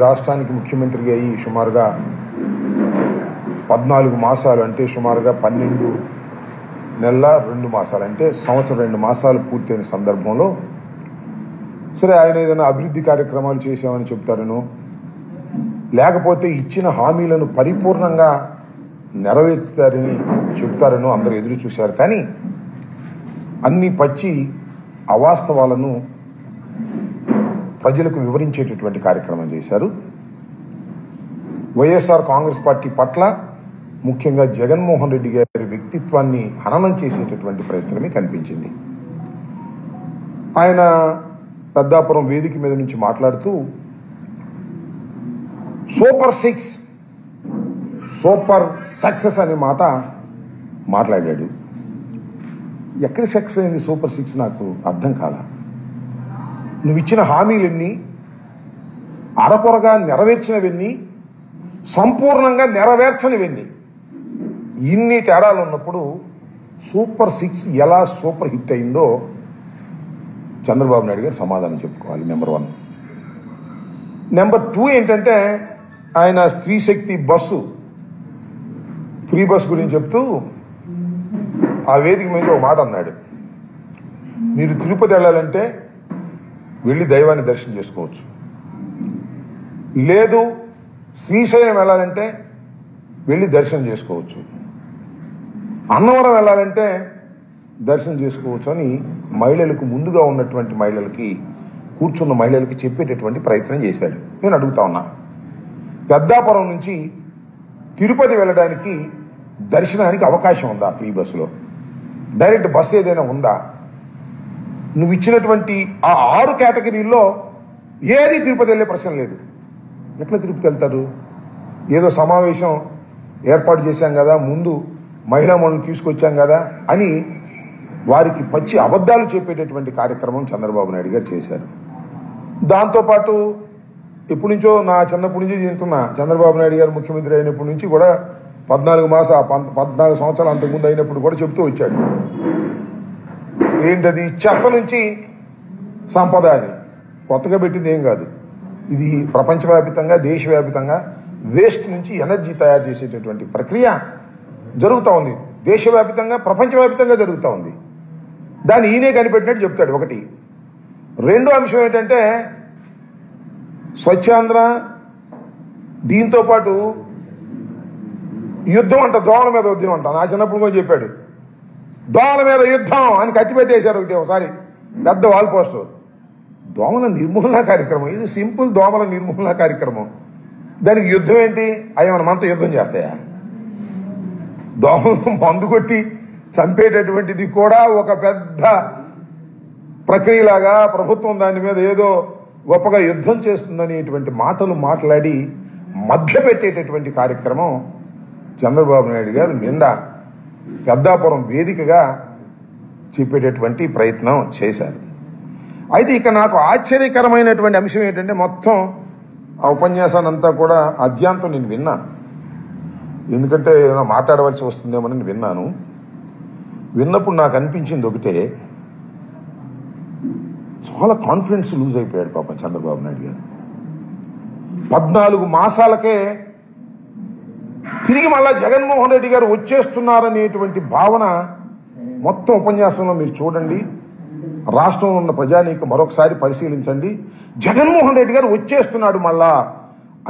రాష్ట్రానికి ముఖ్యమంత్రిగా అయ్యి సుమారుగా 14 మాసాలు, అంటే సుమారుగా 12 నెలల 2 మాసాలు, అంటే సంవత్సరం 2 మాసాలు పూర్తయిన సందర్భంలో సరే ఆయన ఏదైనా అభివృద్ధి కార్యక్రమాలు చేశామని చెప్తారను, లేకపోతే ఇచ్చిన హామీలను పరిపూర్ణంగా నెరవేర్చుతారని చెప్తారను అందరూ ఎదురు చూశారు. కానీ అన్ని పచ్చి అవాస్తవాలను ప్రజలకు వివరించేటటువంటి కార్యక్రమం చేశారు. వైఎస్ఆర్ కాంగ్రెస్ పార్టీ పట్ల, ముఖ్యంగా జగన్మోహన్ రెడ్డి గారి వ్యక్తిత్వాన్ని హననం చేసేటటువంటి ప్రయత్నమే కనిపించింది. ఆయన పెద్దాపురం వేదిక మీద నుంచి మాట్లాడుతూ సూపర్ 6 సూపర్ సక్సెస్ అనే మాట మాట్లాడాడు. ఎక్కడ సక్సెస్ అయింది సూపర్ 6? నాకు అర్థం కాల. నువ్వు ఇచ్చిన హామీలన్నీ అరకొరగా నెరవేర్చినవన్నీ, సంపూర్ణంగా నెరవేర్చనివన్నీ, ఇన్ని తేడాలు ఉన్నప్పుడు సూపర్ 6 ఎలా సూపర్ హిట్ అయిందో చంద్రబాబు నాయుడు గారు సమాధానం చెప్పుకోవాలి. నెంబర్ 1. నెంబర్ 2 ఏంటంటే ఆయన స్త్రీ శక్తి బస్సు, ఫ్రీ బస్ గురించి చెప్తూ ఆ వేదిక మీద ఒక మాట అన్నాడు. మీరు తిరుపతి వెళ్ళాలంటే వెళ్ళి దైవాన్ని దర్శనం చేసుకోవచ్చు, లేదు శ్రీశైలం వెళ్ళాలంటే వెళ్ళి దర్శనం చేసుకోవచ్చు, అన్నవరం వెళ్ళాలంటే దర్శనం చేసుకోవచ్చు అని మహిళలకు, ముందుగా ఉన్నటువంటి మహిళలకి, కూర్చున్న మహిళలకి చెప్పేటటువంటి ప్రయత్నం చేశాడు. నేను అడుగుతా ఉన్నా, పెద్దాపురం నుంచి తిరుపతి వెళ్ళడానికి దర్శనానికి అవకాశం ఉందా? ఫ్రీ బస్సులో డైరెక్ట్ బస్సు ఏదైనా ఉందా? నువ్వు ఇచ్చినటువంటి ఆ 6 కేటగిరీల్లో ఏది తిరుపతి వెళ్ళే ప్రశ్న లేదు. ఎట్లా తిరుపతి వెళ్తారు? ఏదో సమావేశం ఏర్పాటు చేశాం కదా, ముందు మహిళా మనులు తీసుకొచ్చాం కదా అని వారికి పచ్చి అబద్ధాలు చెప్పేటటువంటి కార్యక్రమం చంద్రబాబు నాయుడు గారు చేశారు. దాంతోపాటు ఎప్పటి నుంచో, నా చిన్నప్పటి నుంచి చెప్తున్నా, చంద్రబాబు నాయుడు గారు ముఖ్యమంత్రి అయినప్పటి నుంచి కూడా 14 సంవత్సరాలు అంతకుముందు అయినప్పుడు కూడా చెప్తూ వచ్చాడు. ఏంటది? చెత్త నుంచి సంపద అని. కొత్తగా పెట్టింది ఏం కాదు. ఇది ప్రపంచవ్యాప్తంగా, దేశవ్యాప్తంగా వేస్ట్ నుంచి ఎనర్జీ తయారు చేసేటటువంటి ప్రక్రియ జరుగుతూ ఉంది. దేశవ్యాప్తంగా, ప్రపంచవ్యాప్తంగా జరుగుతూ ఉంది. దాన్ని ఈయనే కనిపెట్టినట్టు చెప్తాడు. ఒకటి. రెండో అంశం ఏంటంటే స్వచ్ఛాంధ్ర, దీంతో పాటు యుద్ధం అంట, దోమల మీద యుద్ధం అంట. నా చిన్నప్పుడు కూడా చెప్పాడు, దోమల మీద యుద్ధం అని కత్తి పెట్టేశారు ఒకసారి పెద్ద వాల్ పోస్టర్. దోమల నిర్మూలన కార్యక్రమం ఇది, సింపుల్ దోమల నిర్మూలన కార్యక్రమం. దానికి యుద్ధం ఏంటి? అయ్యమన మనతో యుద్ధం చేస్తాయా? దోమలు మందు కొట్టి చంపేటటువంటిది కూడా ఒక పెద్ద ప్రక్రియలాగా ప్రభుత్వం దాని మీద ఏదో గొప్పగా యుద్ధం చేస్తుందనేటువంటి మాటలు మాట్లాడి మభ్యపెట్టేటటువంటి కార్యక్రమం చంద్రబాబు నాయుడు గారు నిండా పెద్దాపురం వేదికగా చెప్పేటటువంటి ప్రయత్నం చేశారు. అయితే ఇక నాకు ఆశ్చర్యకరమైనటువంటి అంశం ఏంటంటే, మొత్తం ఆ ఉపన్యాసాన్ని అంతా కూడా అద్యాంతం నేను విన్నాను. ఎందుకంటే ఏదైనా మాట్లాడవలసి వస్తుందేమని విన్నాను. విన్నప్పుడు నాకు అనిపించింది ఒకటే, చాలా కాన్ఫిడెన్స్ లూజ్ అయిపోయాడు పాపం చంద్రబాబు నాయుడు గారు. 14 మాసాలకే తిరిగి మళ్ళా జగన్మోహన్ రెడ్డి గారు వచ్చేస్తున్నారనేటువంటి భావన మొత్తం ఉపన్యాసంలో మీరు చూడండి. రాష్ట్రంలో ఉన్న ప్రజానీకం మరొకసారి పరిశీలించండి. జగన్మోహన్ రెడ్డి గారు వచ్చేస్తున్నాడు మళ్ళా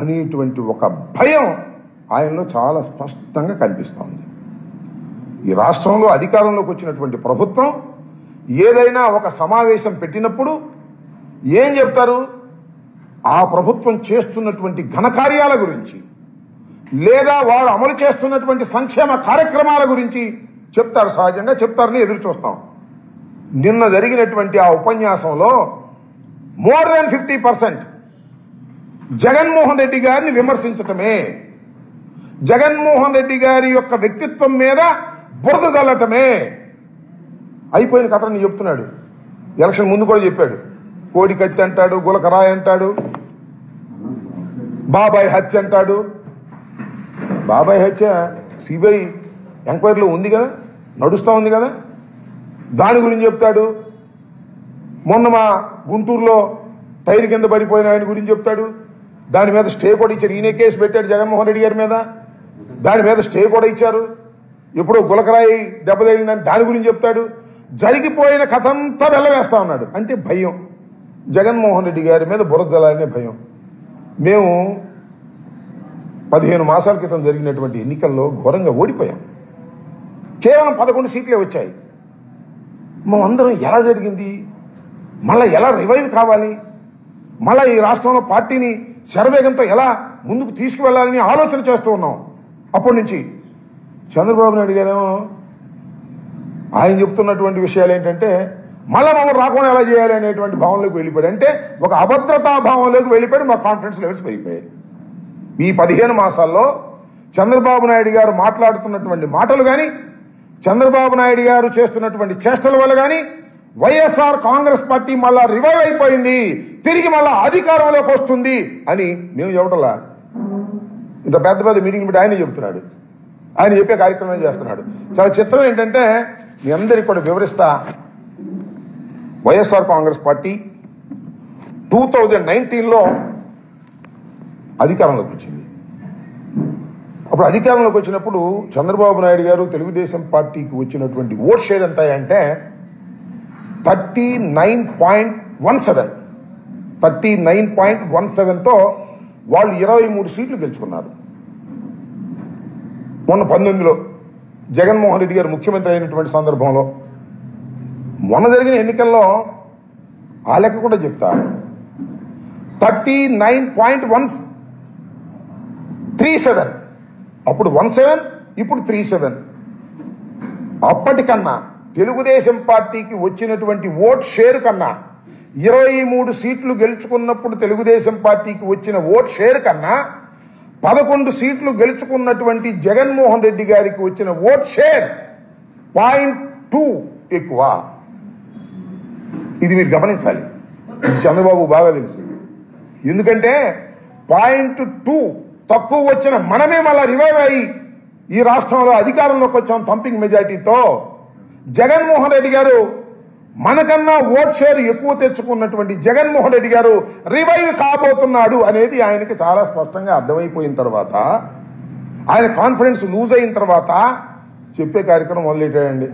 అనేటువంటి ఒక భయం ఆయనలో చాలా స్పష్టంగా కనిపిస్తోంది. ఈ రాష్ట్రంలో అధికారంలోకి వచ్చినటువంటి ప్రభుత్వం ఏదైనా ఒక సమావేశం పెట్టినప్పుడు ఏం చెప్తారు? ఆ ప్రభుత్వం చేస్తున్నటువంటి ఘనకార్యాల గురించి, లేదా వారు అమలు చేస్తున్నటువంటి సంక్షేమ కార్యక్రమాల గురించి చెప్తారు. సహజంగా చెప్తారని ఎదురు చూస్తాం. నిన్న జరిగినటువంటి ఆ ఉపన్యాసంలో మోర్ దాన్ 50% జగన్మోహన్ రెడ్డి గారిని విమర్శించటమే, జగన్మోహన్ రెడ్డి గారి యొక్క వ్యక్తిత్వం మీద బురద చల్లటమే అయిపోయిన కథని చెప్తున్నాడు. ఎలక్షన్ ముందు కూడా చెప్పాడు. కోడి కత్తి అంటాడు, గులకరాయి అంటాడు, బాబాయ్ హత్య అంటాడు. బాబాయ్ హత్య సిబిఐ ఎంక్వైరీలో ఉంది కదా, నడుస్తూ ఉంది కదా, దాని గురించి చెప్తాడు. మొన్న మా గుంటూరులో టైర్ కింద పడిపోయిన ఆయన గురించి చెప్తాడు. దాని మీద స్టే కూడా ఇచ్చారు. ఈయన కేసు పెట్టాడు జగన్మోహన్ రెడ్డి గారి మీద, దాని మీద స్టే కూడా ఇచ్చారు. ఇప్పుడు గులకరాయి దెబ్బతగిలిందని దాని గురించి చెప్తాడు. జరిగిపోయిన కథ అంతా వెళ్ళవేస్తా ఉన్నాడు. అంటే భయం, జగన్మోహన్ రెడ్డి గారి మీద బురదలనే భయం. మేము 15 మాసాల క్రితం జరిగినటువంటి ఎన్నికల్లో ఘోరంగా ఓడిపోయాం. కేవలం 11 సీట్లే వచ్చాయి. మేమందరం ఎలా జరిగింది, మళ్ళీ ఎలా రివైవ్ కావాలి, మళ్ళీ ఈ రాష్ట్రంలో పార్టీని శరవేగంతో ఎలా ముందుకు తీసుకువెళ్లాలని ఆలోచన చేస్తూ ఉన్నాం. అప్పటి నుంచి చంద్రబాబు నాయుడు గారేమో ఆయన చెప్తున్నటువంటి విషయాలు ఏంటంటే మళ్ళా మమ్మల్ని రాకుండా ఎలా చేయాలి అనేటువంటి భావంలోకి వెళ్ళిపోయాడు. అంటే ఒక అభద్రతా భావంలోకి వెళ్ళిపోయాడు. మా కాన్ఫిడెన్స్ లెవెల్స్ పెరిగిపోయాయి. ఈ 15 మాసాల్లో చంద్రబాబు నాయుడు గారు మాట్లాడుతున్నటువంటి మాటలు కానీ, చంద్రబాబు నాయుడు గారు చేస్తున్నటువంటి చేష్టల వల్ల కానీ వైఎస్ఆర్ కాంగ్రెస్ పార్టీ మళ్ళా రివైవ్ అయిపోయింది, తిరిగి మళ్ళా అధికారంలోకి వస్తుంది అని మేము చెప్పటంలా. ఇంత పెద్ద పెద్ద మీటింగ్ పెట్టి ఆయన చెబుతున్నాడు, ఆయన చెప్పే కార్యక్రమం చేస్తున్నాడు. చాలా చిత్రం ఏంటంటే మీ అందరికీ కూడా వివరిస్తా. వైఎస్ఆర్ కాంగ్రెస్ పార్టీ 2019లో అధికారంలోకి వచ్చింది. అప్పుడు అధికారంలోకి వచ్చినప్పుడు చంద్రబాబు నాయుడు గారు తెలుగుదేశం పార్టీకి వచ్చినటువంటి ఓట్ షేర్ ఎంత అంటే 39.17తో వాళ్ళు 23 సీట్లు గెలుచుకున్నారు. మొన్న 19లో జగన్మోహన్ రెడ్డి గారు ముఖ్యమంత్రి అయినటువంటి సందర్భంలో మొన్న జరిగిన ఎన్నికల్లో ఆ లెక్క కూడా చెప్తా 39.137. అప్పుడు 17, ఇప్పుడు 37. అప్పటికన్నా తెలుగుదేశం పార్టీకి వచ్చినటువంటి ఓట్ షేర్ కన్నా 23 సీట్లు గెలుచుకున్నప్పుడు తెలుగుదేశం పార్టీకి వచ్చిన ఓట్ షేర్ కన్నా 11 సీట్లు గెలుచుకున్నటువంటి జగన్మోహన్ రెడ్డి గారికి వచ్చిన ఓట్ షేర్ 0.2 ఎక్కువ. ఇది మీరు గమనించాలి. చంద్రబాబు బాగా తెలుసు. ఎందుకంటే 0.2 తక్కువ వచ్చిన మనమే మళ్ళా రివైవ్ అయ్యి ఈ రాష్ట్రంలో అధికారంలోకి వచ్చాం థంపింగ్ మెజారిటీతో. జగన్మోహన్ రెడ్డి గారు మనకన్నా ఓట్ షేర్ ఎక్కువ తెచ్చుకున్నటువంటి జగన్మోహన్ రెడ్డి గారు రివైవ్ కాబోతున్నాడు అనేది ఆయనకి చాలా స్పష్టంగా అర్థమైపోయిన తర్వాత, ఆయన కాన్ఫిడెన్స్ లూజ్ అయిన తర్వాత చెప్పే కార్యక్రమం మొదలెట్టాడండి.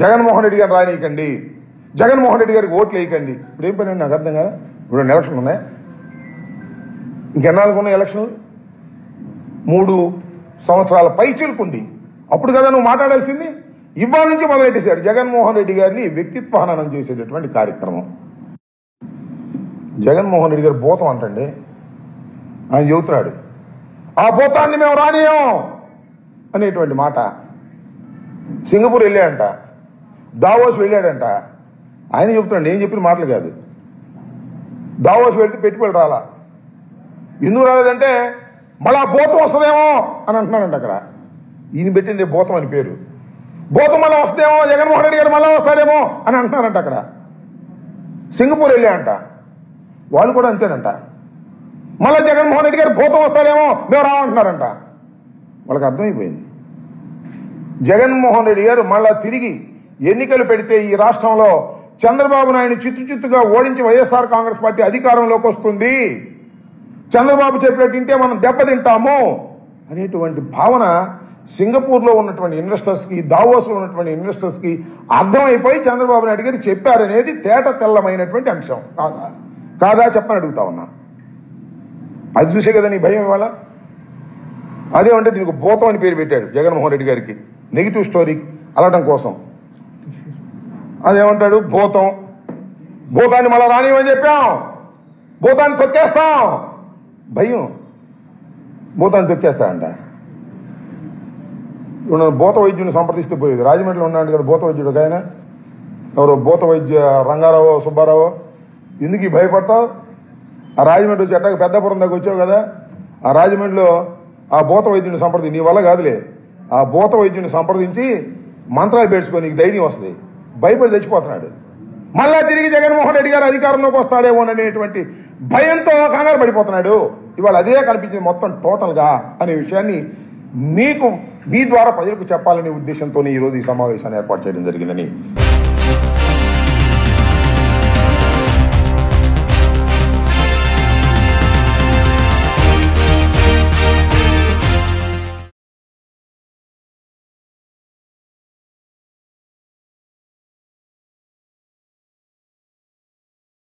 జగన్మోహన్ రెడ్డి గారు రానియకండి, జగన్మోహన్ రెడ్డి గారికి ఓట్లు వేయకండి. ఇప్పుడు ఏం పని నాకు అర్థం కదా. ఇప్పుడు ఎలక్షన్లు ఉన్నాయి, ఇంకెన్నాళ్ళకు ఉన్నాయి ఎలక్షన్లు? 3 సంవత్సరాల పైచిలుకుంది. అప్పుడు కదా నువ్వు మాట్లాడాల్సింది. ఇవాళ నుంచి మొదలెట్టేశాడు జగన్మోహన్ రెడ్డి గారిని వ్యక్తిత్వ హననం చేసేటటువంటి కార్యక్రమం. జగన్మోహన్ రెడ్డి గారు భూతం అంటండి. ఆయన చెబుతున్నాడు ఆ భూతాన్ని మేము రానియం అనేటువంటి మాట. సింగపూర్ వెళ్ళాడంట, దావోస్ వెళ్ళాడంట. ఆయన చెబుతున్నాడు, నేను చెప్పిన మాటలు కాదు. దావోస్ వెళ్తే పెట్టుబడి రాలా. ఎందుకు రాలేదంటే మళ్ళా భూతం వస్తుందేమో అని అంటున్నాడంట. అక్కడ ఈయన పెట్టింది భూతం అని పేరు. భూతం మళ్ళీ వస్తేమో, జగన్మోహన్ రెడ్డి గారు మళ్ళా వస్తాడేమో అని అంటున్నారంట. అక్కడ సింగపూర్ వెళ్ళాయంట, వాళ్ళు కూడా అంతేనంట. మళ్ళీ జగన్మోహన్ రెడ్డి గారు భూతం వస్తాడేమో మేము రామంటున్నారంట. వాళ్ళకి అర్థమైపోయింది. జగన్మోహన్ రెడ్డి గారు మళ్ళా తిరిగి ఎన్నికలు పెడితే ఈ రాష్ట్రంలో చంద్రబాబు నాయుడు చిత్తుగా ఓడించి వైఎస్ఆర్ కాంగ్రెస్ పార్టీ అధికారంలోకి వస్తుంది, చంద్రబాబు చెప్పినట్టు వింటే మనం దెబ్బతింటాము అనేటువంటి భావన సింగపూర్లో ఉన్నటువంటి ఇన్వెస్టర్స్కి, దావోస్లో ఉన్నటువంటి ఇన్వెస్టర్స్కి అర్థమైపోయి చంద్రబాబు నాయుడు గారు చెప్పారనేది తేట తెల్లమైనటువంటి అంశం కాదా చెప్పని అడుగుతా ఉన్నా. అది చూసే కదా నీ భయం. ఇవాళ అదేమంటే దీనికి భూతం అని పేరు పెట్టాడు జగన్మోహన్ రెడ్డి గారికి, నెగిటివ్ స్టోరీ అలటం కోసం. అదేమంటాడు భూతం, భూతాన్ని మళ్ళా రానివని చెప్పాం, భూతాన్ని తొక్కేస్తాం. భయం, భూతాన్ని తొక్కేస్తాడంట. ఇప్పుడు భూత వైద్యుని సంప్రదిస్తే పోయేది. రాజమండ్రిలో ఉన్నాడు కదా భూత వైద్యుడు ఒక ఆయన, ఎవరు భూత వైద్య రంగారావు సుబ్బారావు. ఎందుకు భయపడతావు? ఆ రాజమండ్రి వచ్చి అట్టాక పెద్దపురం దాకా వచ్చావు కదా, ఆ రాజమండ్రిలో ఆ భూత వైద్యుని సంప్రదించి, నీ వల్ల కాదులే, ఆ భూత వైద్యుని సంప్రదించి మంత్రాలు పేర్చుకొని నీకు ధైర్యం వస్తుంది. భయపడి చచ్చిపోతున్నాడు. మళ్ళా తిరిగి జగన్మోహన్ రెడ్డి గారు అధికారంలోకి వస్తాడేమో అనేటువంటి భయంతో కంగారు పడిపోతున్నాడు. ఇవాళ అదే కనిపించింది మొత్తం టోటల్గా అనే విషయాన్ని మీకు మీ ద్వారా ప్రజలకు చెప్పాలనే ఉద్దేశంతోనే ఈరోజు ఈ సమావేశాన్ని ఏర్పాటు చేయడం జరిగిందని